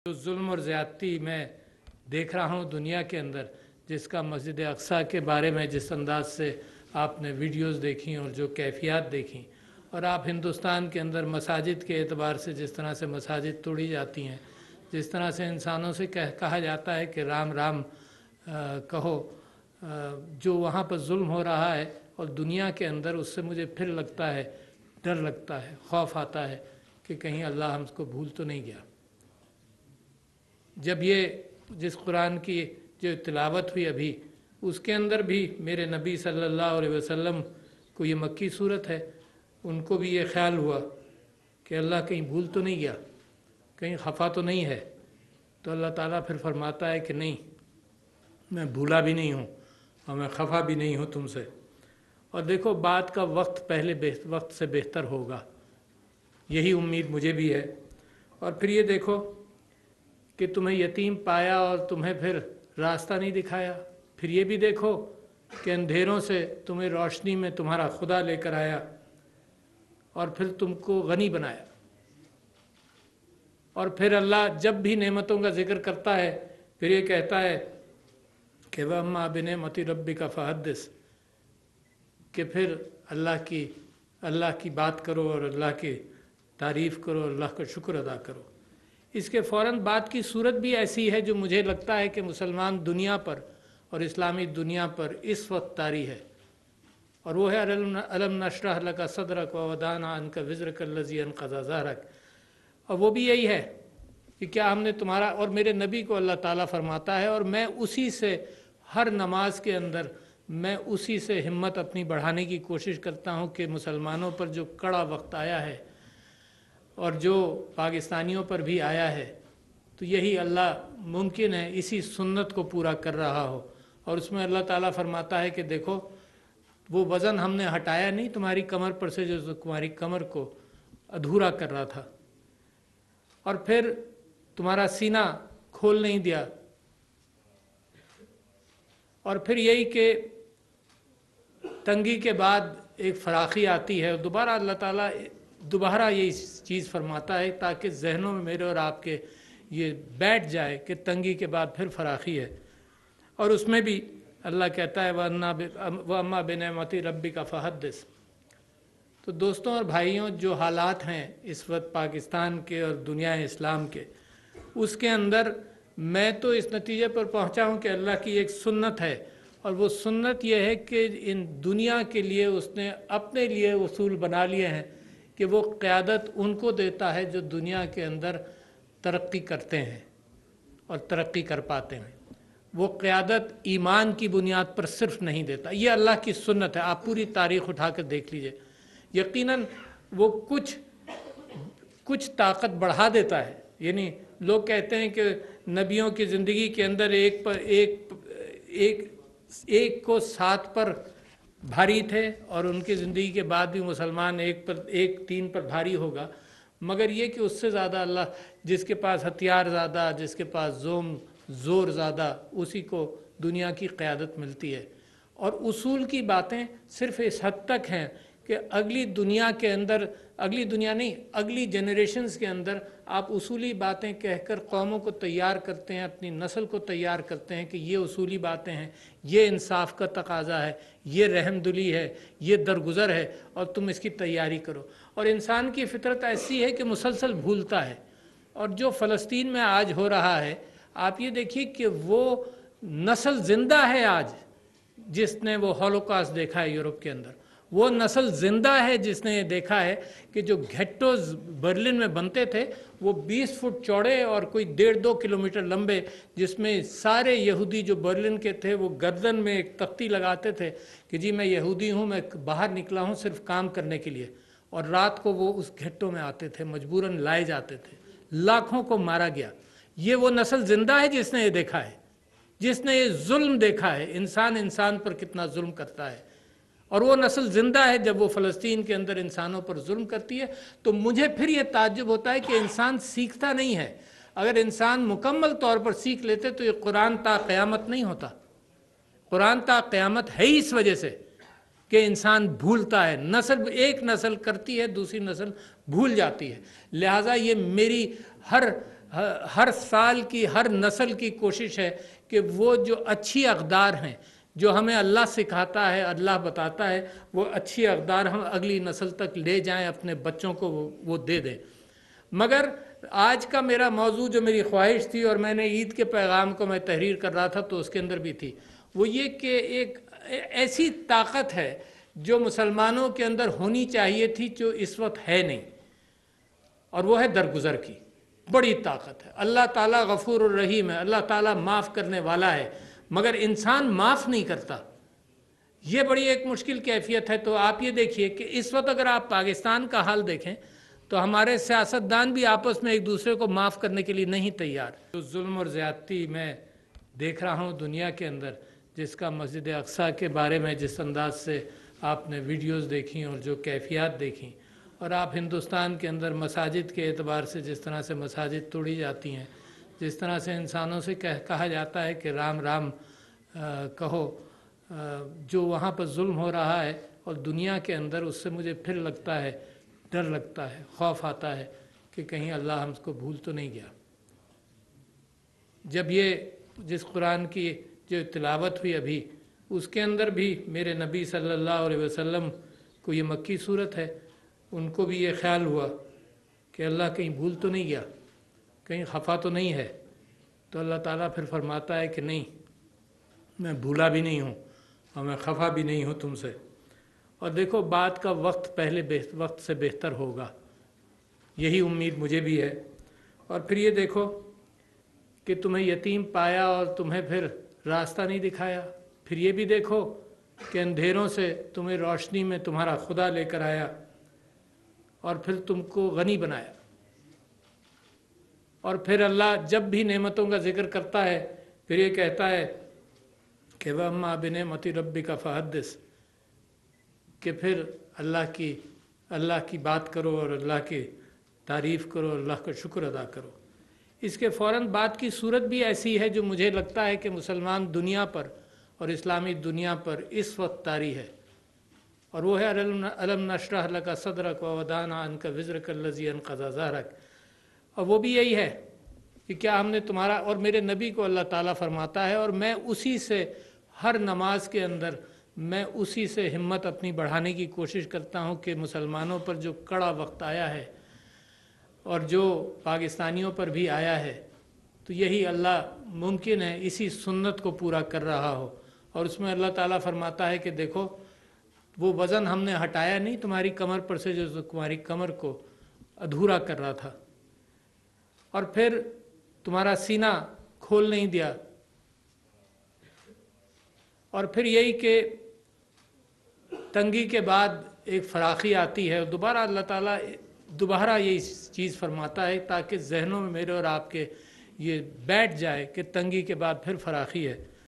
जो जुल्म और ज़्यादती मैं देख रहा हूँ दुनिया के अंदर, जिसका मस्जिद अक्सा के बारे में जिस अंदाज से आपने वीडियोस देखी और जो कैफियत देखी, और आप हिंदुस्तान के अंदर मसाजिद के एतबार से जिस तरह से मसाजिद तोड़ी जाती हैं, जिस तरह से इंसानों से कहा जाता है कि राम राम कहो, जो वहाँ पर जुल्म हो रहा है और दुनिया के अंदर, उससे मुझे फिर लगता है, डर लगता है, खौफ आता है कि कहीं अल्लाह हमको भूल तो नहीं गया। जब ये जिस कुरान की जो तिलावत हुई अभी, उसके अंदर भी मेरे नबी सल्लल्लाहु अलैहि वसल्लम को ये मक्की सूरत है, उनको भी ये ख्याल हुआ कि अल्लाह कहीं भूल तो नहीं गया, कहीं खफा तो नहीं है। तो अल्लाह ताला फिर फरमाता है कि नहीं, मैं भूला भी नहीं हूँ और मैं खफा भी नहीं हूँ तुमसे। और देखो, बात का वक्त पहले वक्त से बेहतर होगा, यही उम्मीद मुझे भी है। और फिर ये देखो कि तुम्हें यतीम पाया और तुम्हें फिर रास्ता नहीं दिखाया। फिर ये भी देखो कि अंधेरों से तुम्हें रोशनी में तुम्हारा खुदा लेकर आया और फिर तुमको गनी बनाया। और फिर अल्लाह जब भी नेमतों का जिक्र करता है फिर ये कहता है कि वह अम्मा बिनेमति रब्बिका फहद्दिस, कि फिर अल्लाह की बात करो और अल्लाह की तारीफ़ करो, अल्लाह का शुक्र अदा करो। इसके फ़ौरन बाद की सूरत भी ऐसी है जो मुझे लगता है कि मुसलमान दुनिया पर और इस्लामी दुनिया पर इस वक्त तारी है, और वो है अलम नशरह लका सदरक व वदाना अन्का विज़रक अल्लज़ी अनक़ज़ा ज़हरक। और वो भी यही है कि क्या हमने तुम्हारा, और मेरे नबी को अल्लाह ताला फरमाता है, और मैं उसी से हर नमाज के अंदर मैं उसी से हिम्मत अपनी बढ़ाने की कोशिश करता हूँ कि मुसलमानों पर जो कड़ा वक्त आया है और जो पाकिस्तानियों पर भी आया है, तो यही अल्लाह मुमकिन है इसी सुन्नत को पूरा कर रहा हो। और उसमें अल्लाह ताला फरमाता है कि देखो, वो वज़न हमने हटाया नहीं तुम्हारी कमर पर से जो तुम्हारी कमर को अधूरा कर रहा था, और फिर तुम्हारा सीना खोल नहीं दिया। और फिर यही कि तंगी के बाद एक फराखी आती है, दोबारा अल्लाह ताला दोबारा यही चीज़ फरमाता है ताकि जहनों में मेरे और आपके ये बैठ जाए कि तंगी के बाद फिर फराखी है। और उसमें भी अल्लाह कहता है व अम्मा बिनेमति रब्बिका फहद्दिस। तो दोस्तों और भाइयों, जो हालात हैं इस वक्त पाकिस्तान के और दुनिया इस्लाम के, उसके अंदर मैं तो इस नतीजे पर पहुंचा हूं कि अल्लाह की एक सुन्नत है, और वो सुन्नत ये है कि इन दुनिया के लिए उसने अपने लिए उसूल बना लिए हैं कि वो क़यादत उनको देता है जो दुनिया के अंदर तरक्की करते हैं और तरक्की कर पाते हैं। वो क़यादत ईमान की बुनियाद पर सिर्फ नहीं देता, ये अल्लाह की सुन्नत है। आप पूरी तारीख़ उठा कर देख लीजिए, यकीनन वो कुछ ताकत बढ़ा देता है। यानी लोग कहते हैं कि नबियों की ज़िंदगी के अंदर एक को 7 पर भारी थे, और उनकी ज़िंदगी के बाद भी मुसलमान एक 3 पर भारी होगा। मगर ये कि उससे ज़्यादा अल्लाह, जिसके पास हथियार ज़्यादा, जिसके पास ज़ोर ज़्यादा, उसी को दुनिया की क़यादत मिलती है। और उसूल की बातें सिर्फ़ इस हद तक हैं कि अगली दुनिया के अंदर, अगली दुनिया नहीं, अगली जनरेशन्स के अंदर आप उसूली बातें कहकर कौमों को तैयार करते हैं, अपनी नस्ल को तैयार करते हैं कि ये उसूली बातें हैं, ये इंसाफ का तकाजा है, ये रहमदिली है, ये दरगुज़र है, और तुम इसकी तैयारी करो। और इंसान की फितरत ऐसी है कि मुसलसल भूलता है। और जो फ़लस्तीन में आज हो रहा है, आप ये देखिए कि वो नस्ल ज़िंदा है आज, जिसने वो हॉलोकॉस्ट देखा है यूरोप के अंदर। वो नस्ल ज़िंदा है जिसने ये देखा है कि जो घेट्टोज बर्लिन में बनते थे, वो 20 फुट चौड़े और कोई 1.5-2 किलोमीटर लंबे, जिसमें सारे यहूदी जो बर्लिन के थे वो गर्दन में एक तख्ती लगाते थे कि जी मैं यहूदी हूँ, मैं बाहर निकला हूँ सिर्फ काम करने के लिए। और रात को वो उस घेट्टों में आते थे, मजबूरन लाए जाते थे, लाखों को मारा गया। ये वो नस्ल ज़िंदा है जिसने ये देखा है, जिसने ये जुल्म देखा है, इंसान पर कितना जुल्म करता है। और वो नस्ल ज़िंदा है। जब वो फ़लस्तीन के अंदर इंसानों पर जुल्म करती है, तो मुझे फिर ये ताज्जुब होता है कि इंसान सीखता नहीं है। अगर इंसान मुकम्मल तौर पर सीख लेते तो ये कुरान ता क़यामत नहीं होता। कुरान ता क़यामत है ही इस वजह से कि इंसान भूलता है, एक नस्ल करती है, दूसरी नस्ल भूल जाती है। लिहाजा ये मेरी हर ہر سال کی ہر نسل کی کوشش ہے کہ وہ جو اچھی اقدار ہیں جو ہمیں اللہ سکھاتا ہے، اللہ بتاتا ہے، وہ اچھی اقدار ہم اگلی نسل تک لے جائیں، اپنے بچوں کو وہ دے دیں۔ مگر آج کا میرا موضوع جو میری خواہش تھی، اور میں نے عید کے پیغام کو میں تحریر کر رہا تھا تو اس کے اندر بھی تھی، وہ یہ کہ ایک ایسی طاقت ہے جو مسلمانوں کے اندر ہونی چاہیے تھی جو اس وقت ہے نہیں، اور وہ ہے درگزر کی بڑی طاقت ہے۔ اللہ تعالیٰ غفور الرحیم ہے، اللہ تعالیٰ معاف کرنے والا ہے، مگر انسان معاف نہیں کرتا۔ یہ بڑی ایک مشکل کیفیت ہے۔ تو آپ یہ دیکھیے کہ اس وقت اگر آپ پاکستان کا حال دیکھیں تو ہمارے سیاستدان بھی آپس میں ایک دوسرے کو معاف کرنے کے لیے نہیں تیار۔ جو ظلم اور زیادتی میں دیکھ رہا ہوں دنیا کے اندر، جس کا مسجد اقصیٰ کے بارے میں جس انداز سے آپ نے ویڈیوز دیکھیں اور جو کیفیات دیکھیں، اور آپ ہندوستان کے اندر مساجد کے اعتبار سے جس طرح سے مساجد توڑی جاتی ہیں، جس طرح سے انسانوں سے کہا جاتا ہے کہ رام رام کہو، جو وہاں پر ظلم ہو رہا ہے اور دنیا کے اندر، اس سے مجھے پھر لگتا ہے، ڈر لگتا ہے، خوف آتا ہے کہ کہیں اللہ ہم کو بھول تو نہیں گیا۔ جب یہ جس قرآن کی جو تلاوت ہوئی ابھی، اس کے اندر بھی میرے نبی صلی اللہ علیہ وسلم کو، یہ مکی صورت ہے، ان کو بھی یہ خیال ہوا کہ اللہ کہیں بھول تو نہیں گیا، کہیں خفا تو نہیں ہے۔ تو اللہ تعالیٰ پھر فرماتا ہے کہ نہیں، میں بھولا بھی نہیں ہوں اور میں خفا بھی نہیں ہوں تم سے۔ اور دیکھو بات کا وقت پہلے وقت سے بہتر ہوگا، یہی امید مجھے بھی ہے۔ اور پھر یہ دیکھو کہ تمہیں یتیم پایا اور تمہیں پھر راستہ نہیں دکھایا، پھر یہ بھی دیکھو کہ اندھیروں سے تمہیں روشنی میں تمہارا خدا لے کر آیا اور پھر تم کو غنی بنایا۔ اور پھر اللہ جب بھی نعمتوں کا ذکر کرتا ہے پھر یہ کہتا ہے کہ وَأَمَّا بِنِعْمَتِ رَبِّكَ فَحَدِّثْ، کہ پھر اللہ کی بات کرو اور اللہ کی تعریف کرو، اللہ کا شکر ادا کرو۔ اس کے فوراً بعد کی صورت بھی ایسی ہے جو مجھے لگتا ہے کہ مسلمان دنیا پر اور اسلامی دنیا پر اس وقت طاری ہے، اور وہ ہے أَلَمْ نَشْرَحْ لَكَ صَدْرَكَ وَوَضَعْنَا عَنْكَ وِزْرَكَ الَّذِي أَنقَضَ ظَهْرَكَ۔ اور وہ بھی یہی ہے کہ کیا ہم نے تمہارا، اور میرے نبی کو اللہ تعالیٰ فرماتا ہے، اور میں اسی سے ہر نماز کے اندر میں اسی سے ہمت اپنی بڑھانے کی کوشش کرتا ہوں کہ مسلمانوں پر جو کڑا وقت آیا ہے اور جو پاکستانیوں پر بھی آیا ہے، تو یہی اللہ ممکن ہے اسی سنت کو پورا کر رہا ہو۔ اور اس میں اللہ تعالیٰ فرماتا ہے کہ دیکھو وہ وزن ہم نے ہٹایا نہیں تمہاری کمر پر سے جو تمہاری کمر کو ادھورا کر رہا تھا، اور پھر تمہارا سینہ کھول نہیں دیا، اور پھر یہی کہ تنگی کے بعد ایک فراخی آتی ہے، اور دوبارہ اللہ تعالیٰ دوبارہ یہی چیز فرماتا ہے تاکہ ذہنوں میں میرے اور آپ کے یہ بیٹھ جائے کہ تنگی کے بعد پھر فراخی ہے۔